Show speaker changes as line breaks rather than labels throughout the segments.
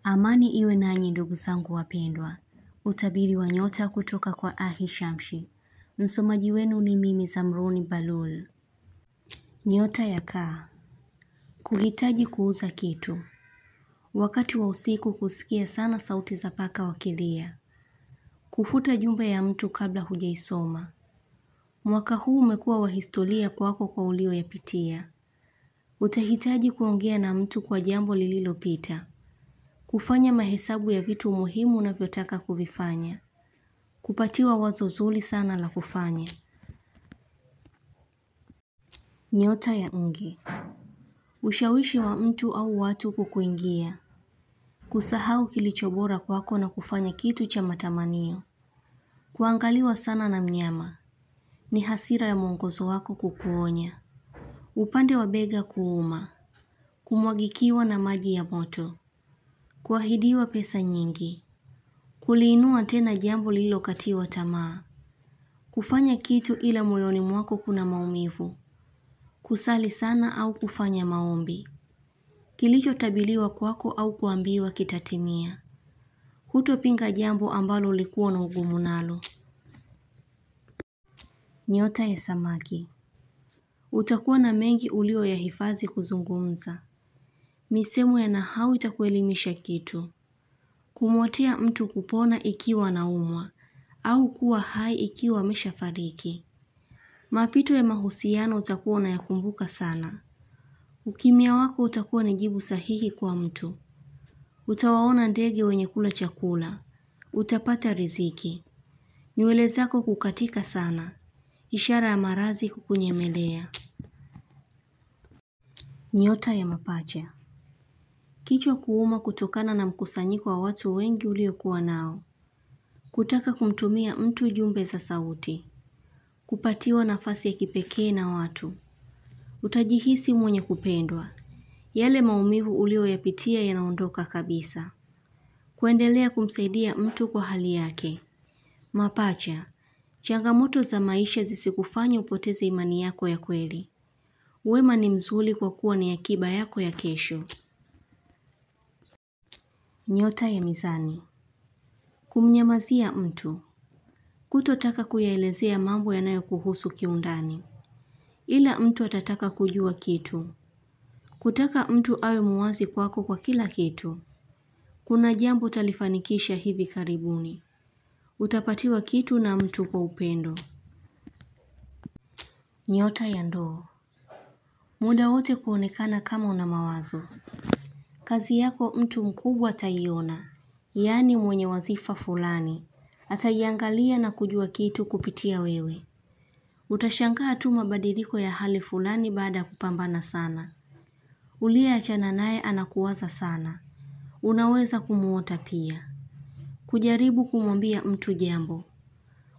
Amani iwe nanyi ndugu zangu wapendwa. Utabiri wa nyota kutoka kwa Ahishamshi. Msomaji wenu ni mimi Zamruni Balul. Nyota ya Kaa. Kuhitaji kuuza kitu. Wakati wa usiku kusikia sana sauti za paka wakilia. Kufuta jumbe ya mtu kabla hujaisoma. Mwaka huu umekuwa wa historia kwako kwa ulioyapitia. Utahitaji kuongea na mtu kwa jambo lililopita. Kufanya mahesabu ya vitu muhimu unavyotaka kuvifanya. Kupatiwa wazo zuri sana la kufanya. Nyota ya Nge. Ushawishi wa mtu au watu kukuingia. Kusahau kilicho bora kwako na kufanya kitu cha matamanio. Kuangaliwa sana na mnyama. Ni hasira ya mwongozo wako kukuonya. Upande wa bega kuuma. Kumwagikiwa na maji ya moto. Kuahidiwa pesa nyingi. Kuliinua tena jambo lililokatiwa tamaa. Kufanya kitu ila moyoni mwako kuna maumivu. Kusali sana au kufanya maombi. Kilichotabiriwa kwako au kuambiwa kitatimia. Hutopinga jambo ambalo ulikuwa na ugumu nalo. Nyota ya Samaki. Utakuwa na mengi ulioyahifadhi kuzungumza. Misemo ya nahau itakuelimisha kitu. Kumwotea mtu kupona ikiwa anaumwa au kuwa hai ikiwa ameshafariki. Mapito ya mahusiano utakuwa unayakumbuka sana. Ukimya wako utakuwa ni jibu sahihi kwa mtu. Utawaona ndege wenye kula chakula. Utapata riziki. Nywele zako kukatika sana. Ishara ya maradhi kukunyemelea. Nyota ya Mapacha. Kichwa kuuma kutokana na mkusanyiko wa watu wengi uliokuwa nao. Kutaka kumtumia mtu jumbe za sauti. Kupatiwa nafasi ya kipekee na watu. Utajihisi mwenye kupendwa. Yale maumivu ulioyapitia yanaondoka kabisa. Kuendelea kumsaidia mtu kwa hali yake. Mapacha. Changamoto za maisha zisikufanye upoteze imani yako ya kweli. Wema ni mzuri kwa kuwa ni akiba yako ya kesho. Nyota ya Mizani. Kumnyamazia mtu. Kutotaka kuyaelezea mambo yanayokuhusu kiundani. Ila mtu atataka kujua kitu. Kutaka mtu awe muwazi kwako kwa kila kitu. Kuna jambo utalifanikisha hivi karibuni. Utapatiwa kitu na mtu kwa upendo. Nyota ya Ndoo. Muda wote kuonekana kama una mawazo. Kazi yako mtu mkubwa ataiona, yaani mwenye wazifa fulani. Ataiangalia na kujua kitu kupitia wewe. Utashangaa tu mabadiliko ya hali fulani baada ya kupambana sana. Uliyeachana naye anakuwaza sana. Unaweza kumuota pia. Kujaribu kumwambia mtu jambo.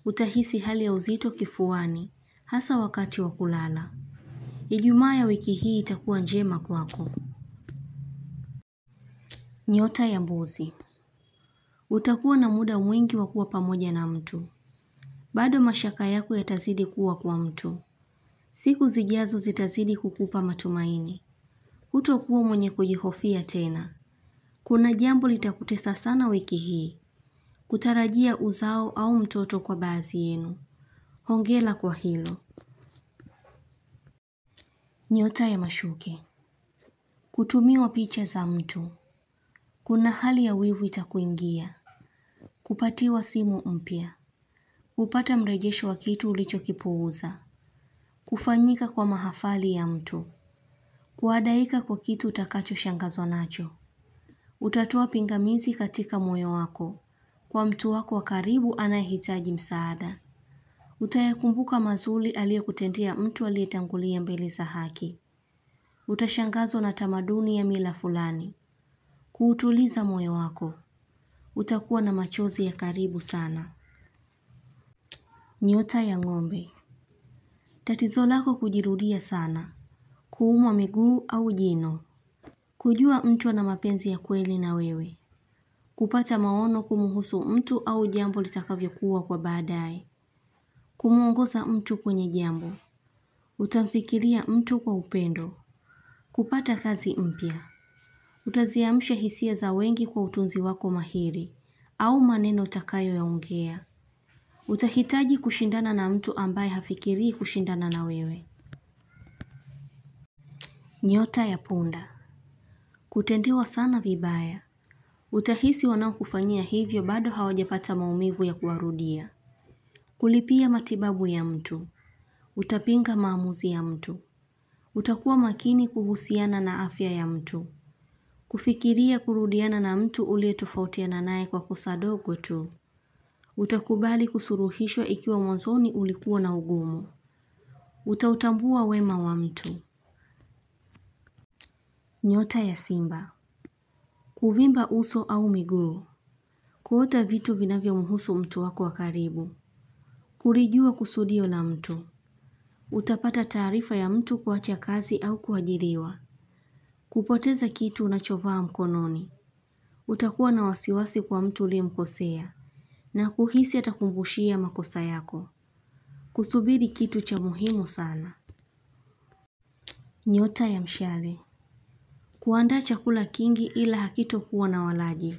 Utahisi hali ya uzito kifuani, hasa wakati wa kulala. Ijumaa ya wiki hii itakuwa njema kwako. Nyota ya Mbuzi. Utakuwa na muda mwingi wa kuwa pamoja na mtu. Bado mashaka yako yatazidi kuwa kwa mtu. Siku zijazo zitazidi kukupa matumaini. Hutokuwa mwenye kujihofia tena. Kuna jambo litakutesa sana wiki hii. Kutarajia uzao au mtoto kwa baadhi yenu. Hongera kwa hilo. Nyota ya Mashuke. Kutumiwa picha za mtu. Kuna hali ya wivu itakuingia. Kupatiwa simu mpya. Kupata mrejesho wa kitu ulichokipuuza. Kufanyika kwa mahafali ya mtu. Kuhadaika kwa kitu utakachoshangazwa nacho. Utatoa pingamizi katika moyo wako. Kwa mtu wako wa karibu anayehitaji msaada. Utayakumbuka mazuri aliyokutendea mtu aliyetangulia mbele za haki. Utashangazwa na tamaduni ya mila fulani. Kuutuliza moyo wako. Utakuwa na machozi ya karibu sana. Nyota ya Ng'ombe. Tatizo lako kujirudia sana. Kuumwa miguu au jino. Kujua mtu ana mapenzi ya kweli na wewe. Kupata maono kumhusu mtu au jambo litakavyokuwa kwa baadaye. Kumuongoza mtu kwenye jambo. Utamfikiria mtu kwa upendo. Kupata kazi mpya. Utaziamsha hisia za wengi kwa utunzi wako mahiri au maneno utakayoyaongea. Utahitaji kushindana na mtu ambaye hafikirii kushindana na wewe. Nyota ya punda. Kutendewa sana vibaya. Utahisi wanaokufanyia hivyo bado hawajapata maumivu ya kuwarudia. Kulipia matibabu ya mtu. Utapinga maamuzi ya mtu. Utakuwa makini kuhusiana na afya ya mtu. Kufikiria kurudiana na mtu uliyetofautiana naye kwa kosa dogo tu. Utakubali kusuluhishwa ikiwa mwanzoni ulikuwa na ugumu. Utautambua wema wa mtu. Nyota ya simba. Kuvimba uso au miguu. Kuota vitu vinavyomhusu mtu wako wa karibu. Kulijua kusudio la mtu. Utapata taarifa ya mtu kuacha kazi au kuajiriwa. Kupoteza kitu unachovaa mkononi. Utakuwa na wasiwasi kwa mtu uliyemkosea na kuhisi atakumbushia makosa yako. Kusubiri kitu cha muhimu sana. Nyota ya mshale. Kuandaa chakula kingi ila hakitokuwa na walaji.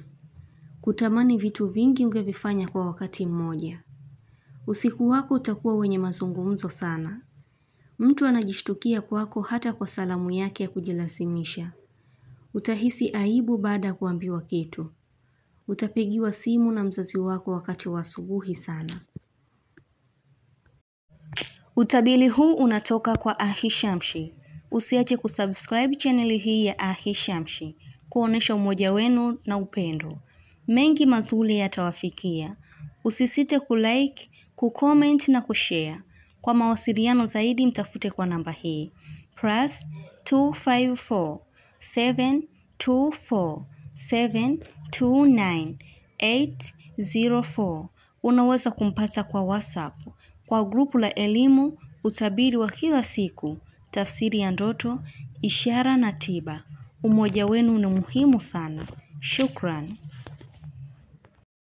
Kutamani vitu vingi ungevifanya kwa wakati mmoja. Usiku wako utakuwa wenye mazungumzo sana. Mtu anajishtukia kwako hata kwa salamu yake ya kujilazimisha. Utahisi aibu baada ya kuambiwa kitu. Utapigiwa simu na mzazi wako wakati wa asubuhi sana. Utabiri huu unatoka kwa Ahishamshi. Usiache kusubscribe channel hii ya Ahishamshi kuonesha umoja wenu na upendo. Mengi mazuri yatawafikia. Usisite kulike, kucomment na kushare. Kwa mawasiliano zaidi mtafute kwa namba hii +254 724 729 804. Unaweza kumpata kwa WhatsApp, kwa grupu la elimu, utabiri wa kila siku, tafsiri ya ndoto, ishara na tiba. Umoja wenu ni muhimu sana. Shukran.